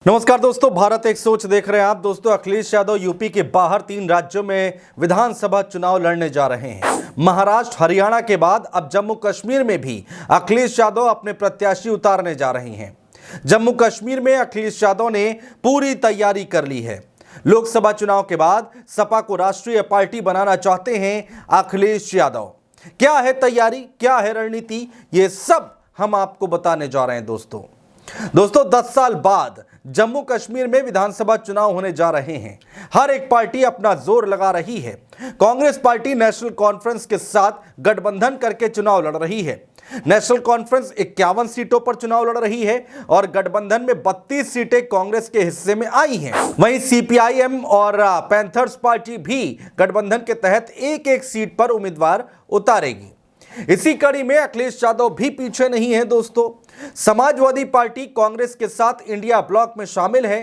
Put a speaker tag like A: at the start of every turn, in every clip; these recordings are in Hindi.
A: नमस्कार दोस्तों, भारत एक सोच देख रहे हैं आप। दोस्तों, अखिलेश यादव यूपी के बाहर 3 राज्यों में विधानसभा चुनाव लड़ने जा रहे हैं। महाराष्ट्र, हरियाणा के बाद अब जम्मू कश्मीर में भी अखिलेश यादव अपने प्रत्याशी उतारने जा रहे हैं। जम्मू कश्मीर में अखिलेश यादव ने पूरी तैयारी कर ली है। लोकसभा चुनाव के बाद सपा को राष्ट्रीय पार्टी बनाना चाहते हैं अखिलेश यादव। क्या है तैयारी, क्या है रणनीति, ये सब हम आपको बताने जा रहे हैं। दोस्तों 10 साल बाद जम्मू कश्मीर में विधानसभा चुनाव होने जा रहे हैं। हर एक पार्टी अपना जोर लगा रही है। कांग्रेस पार्टी नेशनल कॉन्फ्रेंस के साथ गठबंधन करके चुनाव लड़ रही है। नेशनल कॉन्फ्रेंस 51 सीटों पर चुनाव लड़ रही है और गठबंधन में 32 सीटें कांग्रेस के हिस्से में आई हैं। वहीं सीपीआईएम और पैंथर्स पार्टी भी गठबंधन के तहत एक सीट पर उम्मीदवार उतारेगी। इसी कड़ी में अखिलेश यादव भी पीछे नहीं है। दोस्तों, समाजवादी पार्टी कांग्रेस के साथ इंडिया ब्लॉक में शामिल है।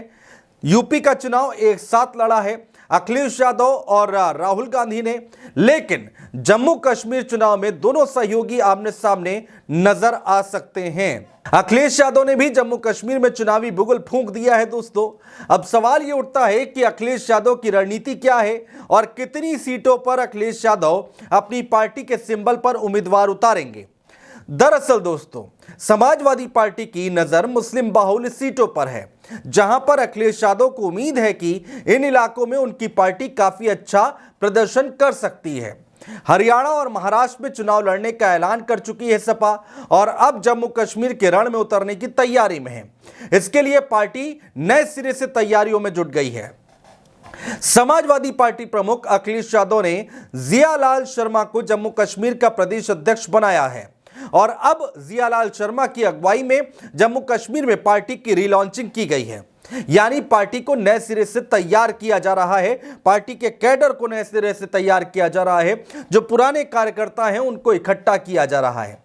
A: यूपी का चुनाव एक साथ लड़ा है अखिलेश यादव और राहुल गांधी ने, लेकिन जम्मू कश्मीर चुनाव में दोनों सहयोगी आमने सामने नजर आ सकते हैं। अखिलेश यादव ने भी जम्मू कश्मीर में चुनावी बुगल फूंक दिया है। दोस्तों, अब सवाल यह उठता है कि अखिलेश यादव की रणनीति क्या है और कितनी सीटों पर अखिलेश यादव अपनी पार्टी के सिंबल पर उम्मीदवार उतारेंगे। दरअसल दोस्तों, समाजवादी पार्टी की नजर मुस्लिम बाहुल्य सीटों पर है, जहां पर अखिलेश यादव को उम्मीद है कि इन इलाकों में उनकी पार्टी काफी अच्छा प्रदर्शन कर सकती है। हरियाणा और महाराष्ट्र में चुनाव लड़ने का ऐलान कर चुकी है सपा और अब जम्मू कश्मीर के रण में उतरने की तैयारी में है। इसके लिए पार्टी नए सिरे से तैयारियों में जुट गई है। समाजवादी पार्टी प्रमुख अखिलेश यादव ने जियालाल शर्मा को जम्मू कश्मीर का प्रदेश अध्यक्ष बनाया है और अब जियालाल शर्मा की अगुवाई में जम्मू कश्मीर में पार्टी की रीलॉन्चिंग की गई है। यानी पार्टी को नए सिरे से तैयार किया जा रहा है। पार्टी के कैडर को नए सिरे से तैयार किया जा रहा है। जो पुराने कार्यकर्ता हैं उनको इकट्ठा किया जा रहा है।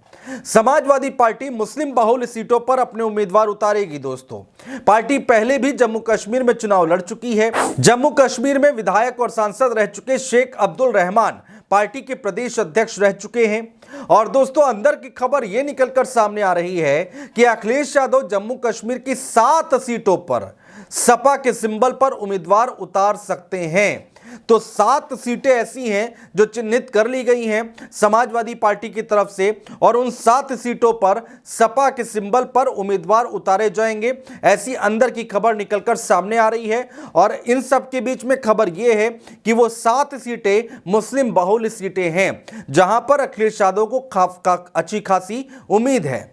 A: समाजवादी पार्टी मुस्लिम बहुल्य सीटों पर अपने उम्मीदवार उतारेगी। दोस्तों, पार्टी पहले भी जम्मू कश्मीर में चुनाव लड़ चुकी है। जम्मू कश्मीर में विधायक और सांसद रह चुके शेख अब्दुल रहमान पार्टी के प्रदेश अध्यक्ष रह चुके हैं। और दोस्तों, अंदर की खबर यह निकलकर सामने आ रही है कि अखिलेश यादव जम्मू कश्मीर की 7 सीटों पर सपा के सिंबल पर उम्मीदवार उतार सकते हैं। तो 7 सीटें ऐसी हैं जो चिन्हित कर ली गई हैं समाजवादी पार्टी की तरफ से और उन 7 सीटों पर सपा के सिंबल पर उम्मीदवार उतारे जाएंगे। ऐसी अंदर की खबर निकलकर सामने आ रही है और इन सब के बीच में खबर यह है कि वो 7 सीटें मुस्लिम बहुल्य सीटें हैं, जहां पर अखिलेश यादव को अच्छी खासी उम्मीद है।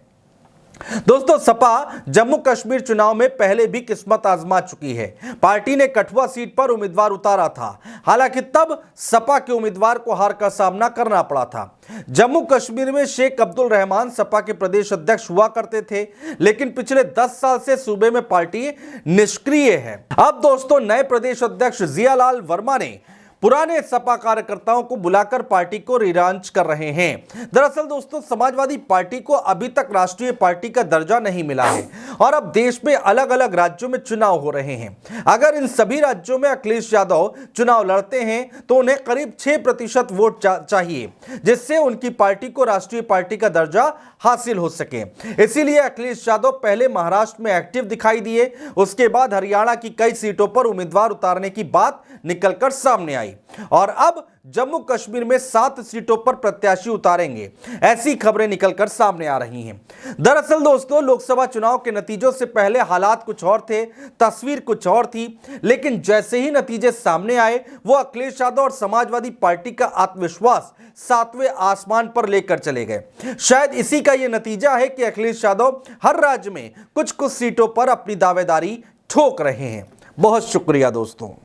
A: दोस्तों, सपा जम्मू कश्मीर चुनाव में पहले भी किस्मत आजमा चुकी है। पार्टी ने कठुआ सीट पर उम्मीदवार उतारा था, हालांकि तब सपा के उम्मीदवार को हार का सामना करना पड़ा था। जम्मू कश्मीर में शेख अब्दुल रहमान सपा के प्रदेश अध्यक्ष हुआ करते थे, लेकिन पिछले 10 साल से सूबे में पार्टी निष्क्रिय है। अब दोस्तों, नए प्रदेश अध्यक्ष जियालाल वर्मा ने पुराने सपा कार्यकर्ताओं को बुलाकर पार्टी को रिलॉन्च कर रहे हैं। दरअसल दोस्तों, समाजवादी पार्टी को अभी तक राष्ट्रीय पार्टी का दर्जा नहीं मिला है और अब देश में अलग अलग राज्यों में चुनाव हो रहे हैं। अगर इन सभी राज्यों में अखिलेश यादव चुनाव लड़ते हैं तो उन्हें करीब 6% वोट चाहिए, जिससे उनकी पार्टी को राष्ट्रीय पार्टी का दर्जा हासिल हो सके। इसीलिए अखिलेश यादव पहले महाराष्ट्र में एक्टिव दिखाई दिए, उसके बाद हरियाणा की कई सीटों पर उम्मीदवार उतारने की बात निकलकर सामने आई और अब जम्मू कश्मीर में 7 सीटों पर प्रत्याशी उतारेंगे। ऐसी खबरें निकलकर सामने आ रही हैं। दरअसल दोस्तों, लोकसभा चुनाव के नतीजों से पहले हालात कुछ और थे, तस्वीर कुछ और थी, लेकिन जैसे ही नतीजे सामने आए वो अखिलेश यादव और समाजवादी पार्टी का आत्मविश्वास 7वें आसमान पर लेकर चले गए। शायद इसी का यह नतीजा है कि अखिलेश यादव हर राज्य में कुछ सीटों पर अपनी दावेदारी ठोक रहे हैं। बहुत शुक्रिया दोस्तों।